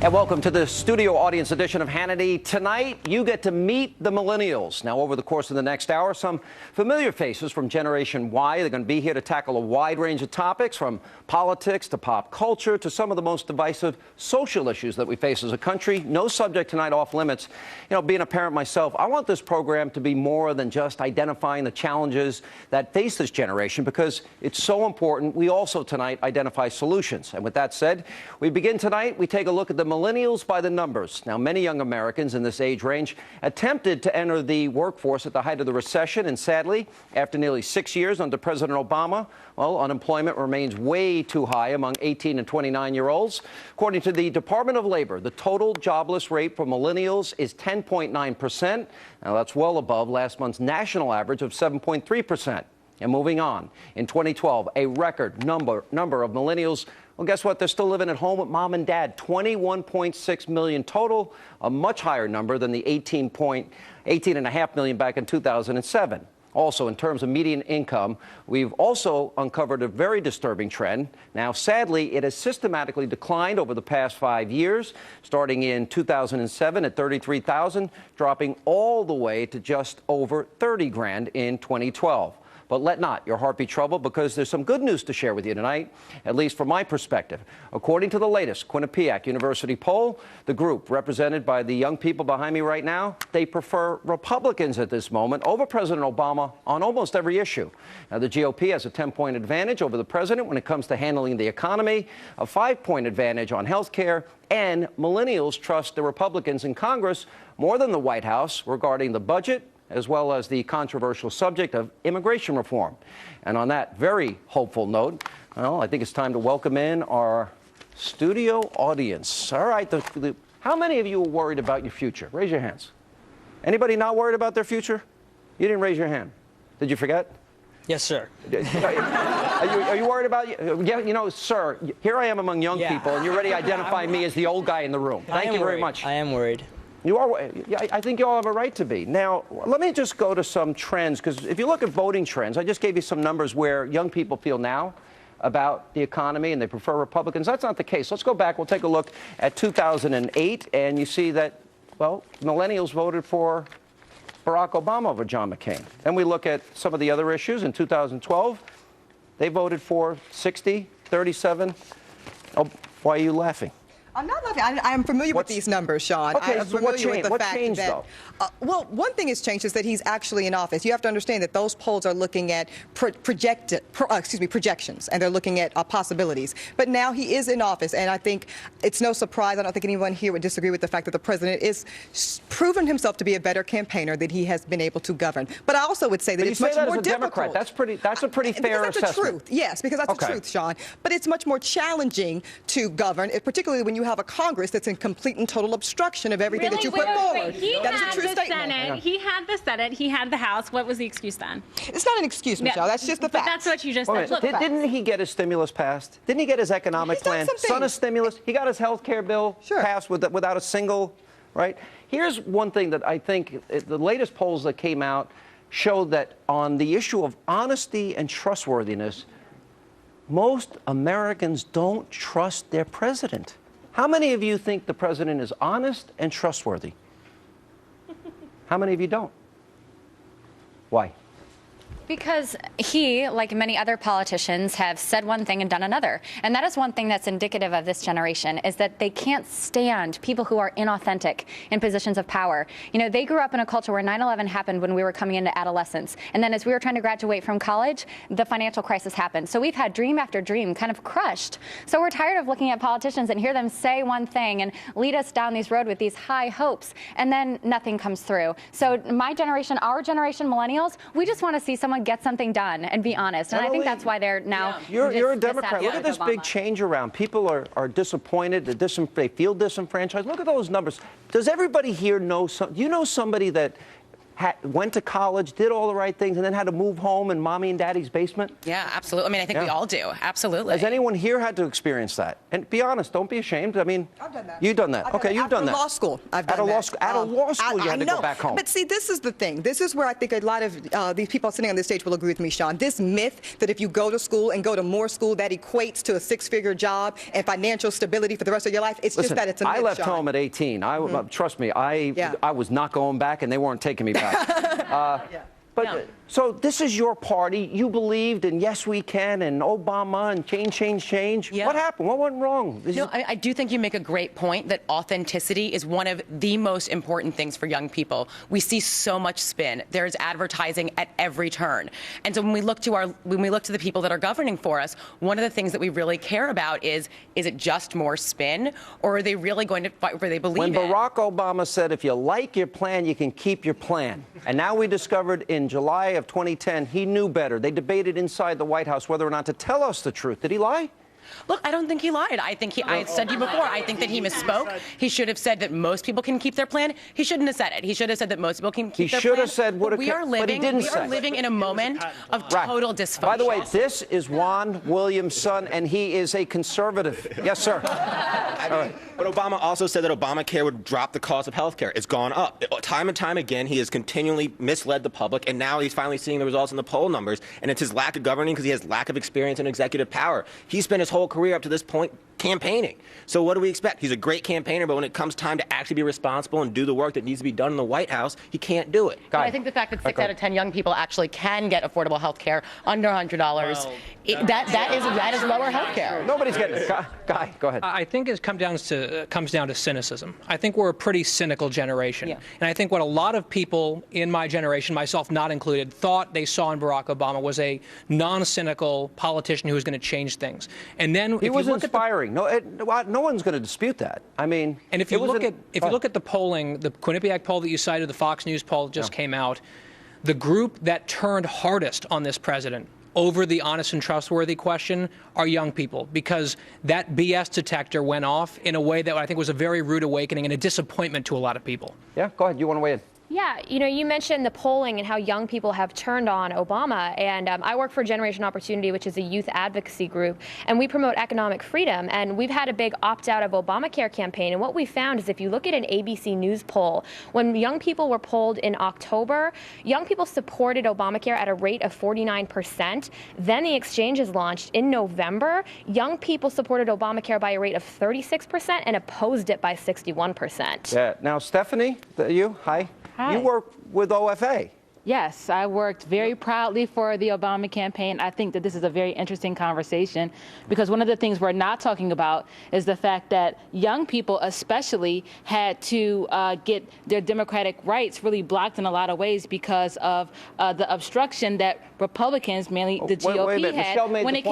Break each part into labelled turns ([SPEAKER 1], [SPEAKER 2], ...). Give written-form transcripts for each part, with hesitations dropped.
[SPEAKER 1] And welcome to the studio audience edition of Hannity. Tonight, you get to meet the Millenials. Now, over the course of the next hour, some familiar faces from Generation Y. They're going to be here to tackle a wide range of topics, from politics to pop culture to some of the most divisive social issues that we face as a country. No subject tonight off limits. You know, being a parent myself, I want this program to be more than just identifying the challenges that face this generation, because it's so important we also tonight identify solutions. And with that said, we begin tonight. We take a look at the Millennials by the numbers. Now, many young Americans in this age range attempted to enter the workforce at the height of the recession, and sadly, after nearly 6 years under President Obama, well, unemployment remains way too high among 18 and 29-year-olds. According to the Department of Labor, the total jobless rate for millennials is 10.9%. Now, that's well above last month's national average of 7.3%. And moving on, in 2012, a record number of millennials, well, guess what? They're still living at home with mom and dad. 21.6 million total, a much higher number than the 18.5 million back in 2007. Also, in terms of median income, we've also uncovered a very disturbing trend. Now, sadly, it has systematically declined over the past 5 years, starting in 2007 at $33,000, dropping all the way to just over $30,000 in 2012. But let not your heart be troubled, because there's some good news to share with you tonight, at least from my perspective. According to the latest Quinnipiac University poll, the group represented by the young people behind me right now, they prefer Republicans at this moment over President Obama on almost every issue. Now, the GOP has a 10-point advantage over the president when it comes to handling the economy, a 5-point advantage on health care, and millennials trust the Republicans in Congress more than the White House regarding the budget, as well as the controversial subject of immigration reform. And on that very hopeful note, well, I think it's time to welcome in our studio audience. All right, how many of you are worried about your future? Raise your hands. Anybody not worried about their future? You didn't raise your hand. Did you forget?
[SPEAKER 2] Yes, sir.
[SPEAKER 1] Are you worried about you? Yeah, you know, sir, here I am among young people, and you're already identifying me as the old guy in the room. Thank you very much.
[SPEAKER 2] I am worried.
[SPEAKER 1] You are. I think you all have a right to be. Now, let me just go to some trends, because if you look at voting trends, I just gave you some numbers where young people feel now about the economy and they prefer Republicans. That's not the case. Let's go back. We'll take a look at 2008, and you see that, well, millennials voted for Barack Obama over John McCain. Then we look at some of the other issues. In 2012, they voted for 60, 37. Oh, why are you laughing?
[SPEAKER 3] I'm not laughing. I'm familiar with these numbers, Sean.
[SPEAKER 1] Okay,
[SPEAKER 3] I'm
[SPEAKER 1] so
[SPEAKER 3] familiar with the
[SPEAKER 1] what
[SPEAKER 3] fact
[SPEAKER 1] changed,
[SPEAKER 3] that,
[SPEAKER 1] though?
[SPEAKER 3] Well, one thing has changed is that he's actually in office. You have to understand that those polls are looking at projections, and they're looking at possibilities. But now he is in office, and I think it's no surprise. I don't think anyone here would disagree with the fact that the president is proven himself to be a better campaigner than he has been able to govern. But I also would say that it's much more difficult.
[SPEAKER 1] Democrat. That's a pretty fair assessment.
[SPEAKER 3] That's the truth. Yes, because that's the truth, Sean. But it's much more challenging to govern, particularly when you have a Congress that's in complete and total obstruction of everything that you put forward.
[SPEAKER 4] That is a true statement. He had the Senate, he had the House. What was the excuse then?
[SPEAKER 3] It's not an excuse, Michelle. That's just the fact.
[SPEAKER 4] But that's what you just said.
[SPEAKER 1] Didn't he get his stimulus passed? Didn't he get his economic plan? Son of stimulus. He got his health care bill passed without a single, right? Here's one thing that I think the latest polls that came out showed that on the issue of honesty and trustworthiness, most Americans don't trust their president. How many of you think the president is honest and trustworthy? How many of you don't? Why?
[SPEAKER 5] Because he, like many other politicians, have said one thing and done another. And that is one thing that's indicative of this generation, is that they can't stand people who are inauthentic in positions of power. You know, they grew up in a culture where 9/11 happened when we were coming into adolescence. And then as we were trying to graduate from college, the financial crisis happened. So we've had dream after dream kind of crushed. So we're tired of looking at politicians and hear them say one thing and lead us down these road with these high hopes, and then nothing comes through. So my generation, our generation, millennials, we just want to see someone get something done and be honest. And I think that's why they're now.
[SPEAKER 1] You're a Democrat. Look at this big change around. People are disappointed. They feel disenfranchised. Look at those numbers. Does everybody here know? Do you know somebody that went to college, did all the right things, and then had to move home in mommy and daddy's basement?
[SPEAKER 2] Yeah, absolutely. I mean, I think we all do. Absolutely.
[SPEAKER 1] Has anyone here had to experience that? And be honest, don't be ashamed. I mean,
[SPEAKER 3] I've done that.
[SPEAKER 1] You've done that. Okay, you've done that.
[SPEAKER 3] Law school. I've done
[SPEAKER 1] at a
[SPEAKER 3] that.
[SPEAKER 1] law school, you had to go back home.
[SPEAKER 3] But see, this is the thing. This is where I think a lot of these people sitting on this stage will agree with me, Sean. This myth that if you go to school and go to more school, that equates to a six-figure job and financial stability for the rest of your life. It's
[SPEAKER 1] Listen,
[SPEAKER 3] just that it's a myth,
[SPEAKER 1] I left
[SPEAKER 3] Sean.
[SPEAKER 1] home at 18. Trust me, I was not going back, and they weren't taking me back. So this is your party. You believed in Yes We Can and Obama and change.
[SPEAKER 2] Yeah.
[SPEAKER 1] What happened? What went wrong?
[SPEAKER 2] I do think you make a great point that authenticity is one of the most important things for young people. We see so much spin. There's advertising at every turn. And so when we look to the people that are governing for us, one of the things that we really care about is it just more spin, or are they really going to fight where they believe
[SPEAKER 1] When
[SPEAKER 2] in?
[SPEAKER 1] Barack Obama said, if you like your plan, you can keep your plan. And now we discovered in July of 2010, he knew better. They debated inside the White House whether or not to tell us the truth. Did he lie?
[SPEAKER 2] Look, I don't think he lied. I think I said to you before, I think that he misspoke. He should have said that most people can keep their plan. He shouldn't have said it. He should have said that most people can keep their plan.
[SPEAKER 1] He should have said what
[SPEAKER 2] we are living in a moment of total dysfunction.
[SPEAKER 1] By the way, this is Juan Williams' son, and he is a conservative. Yes, sir.
[SPEAKER 6] But Obama also said that Obamacare would drop the cost of health care. It's gone up. Time and time again, he has continually misled the public, and now he's finally seeing the results in the poll numbers, and it's his lack of governing because he has lack of experience and executive power. He spent his whole career up to this point campaigning. So what do we expect? He's a great campaigner, but when it comes time to actually be responsible and do the work that needs to be done in the White House, he can't do it.
[SPEAKER 2] But I think the fact that 6 out of 10 young people actually can get affordable health care under $100, that is lower health care.
[SPEAKER 1] Nobody's getting it. Guy, go ahead.
[SPEAKER 7] I think it comes down to cynicism. I think we're a pretty cynical generation.
[SPEAKER 2] Yeah.
[SPEAKER 7] And I think what a lot of people in my generation, myself not included, thought they saw in Barack Obama was a non-cynical politician who was going to change things. And then
[SPEAKER 1] He was inspiring. No one's going to dispute that. I mean,
[SPEAKER 7] and if you look at the polling, the Quinnipiac poll that you cited, the Fox News poll that just came out, the group that turned hardest on this president over the honest and trustworthy question are young people, because that BS detector went off in a way that I think was a very rude awakening and a disappointment to a lot of people.
[SPEAKER 1] Yeah, go ahead. You want to weigh in?
[SPEAKER 8] Yeah, you mentioned the polling and how young people have turned on Obama. And I work for Generation Opportunity, which is a youth advocacy group, and we promote economic freedom. And we've had a big opt-out of Obamacare campaign. And what we found is if you look at an ABC News poll, when young people were polled in October, young people supported Obamacare at a rate of 49%. Then the exchanges launched in November. Young people supported Obamacare by a rate of 36% and opposed it by 61%.
[SPEAKER 1] Yeah. Now, Stephanie, hi.
[SPEAKER 9] Hi.
[SPEAKER 1] You work with OFA.
[SPEAKER 9] Yes, I worked very proudly for the Obama campaign. I think that this is a very interesting conversation because one of the things we're not talking about is the fact that young people especially had to get their democratic rights really blocked in a lot of ways because of the obstruction that Republicans, mainly the GOP, had when it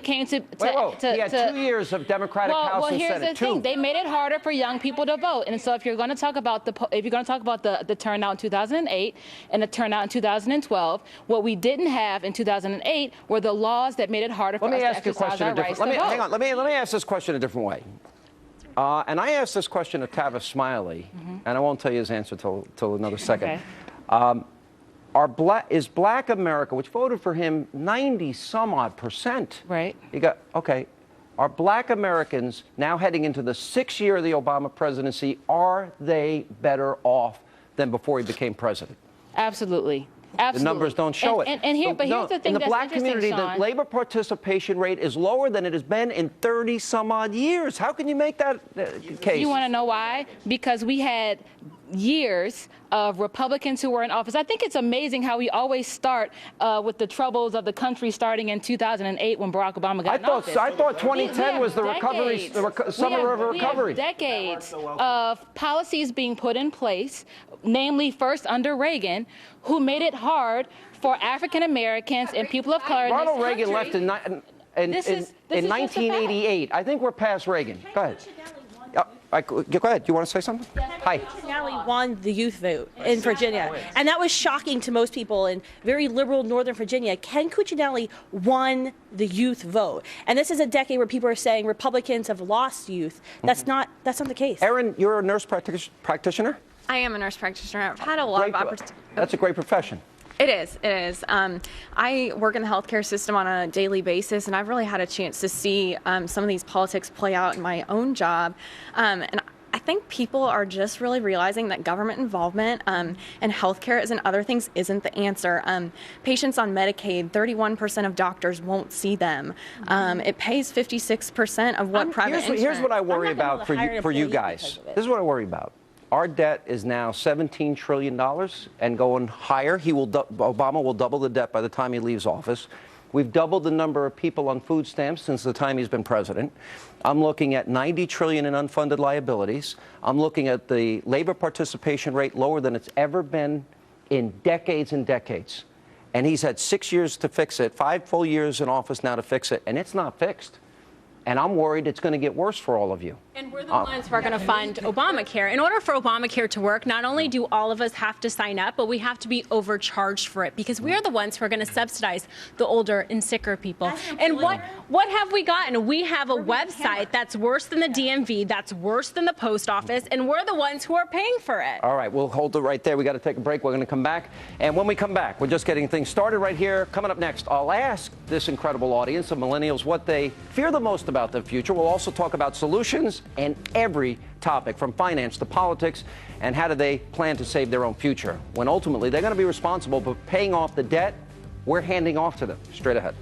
[SPEAKER 9] came to
[SPEAKER 1] he had 2 years of Democratic House and Senate.
[SPEAKER 9] Well, here's the thing: they made it harder for young people to vote. And so, if you're going to talk about the turnout in 2008 and the turnout in 2012, what we didn't have in 2008 were the laws that made it harder for us to exercise our rights to vote.
[SPEAKER 1] Hang on. Let me ask this question a different way. And I asked this question to Tavis Smiley, and I won't tell you his answer till another second.
[SPEAKER 9] Okay.
[SPEAKER 1] Is Black America, which voted for him 90-some-odd%,
[SPEAKER 9] right?
[SPEAKER 1] Are Black Americans now heading into the 6th year of the Obama presidency, are they better off than before he became president?
[SPEAKER 9] Absolutely. Absolutely.
[SPEAKER 1] The numbers don't show it.
[SPEAKER 9] And here's the thing.
[SPEAKER 1] In the
[SPEAKER 9] that's
[SPEAKER 1] Black community,
[SPEAKER 9] Sean,
[SPEAKER 1] the labor participation rate is lower than it has been in 30-some-odd years. How can you make that case?
[SPEAKER 9] You want to know why? Because we had years of Republicans who were in office. I think it's amazing how we always start with the troubles of the country starting in 2008 when Barack Obama got in office.
[SPEAKER 1] I thought 2010 was the
[SPEAKER 9] decades.
[SPEAKER 1] recovery, summer of recovery.
[SPEAKER 9] We have decades of policies being put in place, namely first under Reagan, who made it hard for African Americans and people of color in this
[SPEAKER 1] Ronald
[SPEAKER 9] country.
[SPEAKER 1] Reagan left in 1988. I think we're past Reagan. Go ahead. Go ahead. You want to say something? Hi.
[SPEAKER 10] Cuccinelli won the youth vote in Virginia, and that was shocking to most people in very liberal Northern Virginia. Ken Cuccinelli won the youth vote, and this is a decade where people are saying Republicans have lost youth. That's not the case.
[SPEAKER 1] Erin, you're a nurse practitioner?
[SPEAKER 11] I am a nurse practitioner. I've had a lot of opportunities.
[SPEAKER 1] That's a great profession.
[SPEAKER 11] It is. It is. I work in the healthcare system on a daily basis, and I've really had a chance to see some of these politics play out in my own job. And I think people are just really realizing that government involvement and healthcare and other things isn't the answer. Patients on Medicaid, 31% of doctors won't see them. It pays 56% of what private insurance.
[SPEAKER 1] Here's what I worry about for you guys. This is what I worry about. Our debt is now $17 trillion and going higher. Obama will double the debt by the time he leaves office. We've doubled the number of people on food stamps since the time he's been president. I'm looking at $90 trillion in unfunded liabilities. I'm looking at the labor participation rate lower than it's ever been in decades and decades. And he's had 6 years to fix it, 5 full years in office now to fix it, and it's not fixed. And I'm worried it's going to get worse for all of you.
[SPEAKER 4] And we're the ones who are going to fund Obamacare. In order for Obamacare to work, not only do all of us have to sign up, but we have to be overcharged for it because we are the ones who are going to subsidize the older and sicker people. And what have we gotten? We have a website that's worse than the DMV, that's worse than the post office, and we're the ones who are paying for it.
[SPEAKER 1] All right, we'll hold it right there. We got to take a break. We're going to come back. And when we come back, we're just getting things started right here. Coming up next, I'll ask this incredible audience of millennials what they fear the most about the future. We'll also talk about solutions and every topic from finance to politics and how do they plan to save their own future when ultimately they're going to be responsible for paying off the debt we're handing off to them. Straight ahead.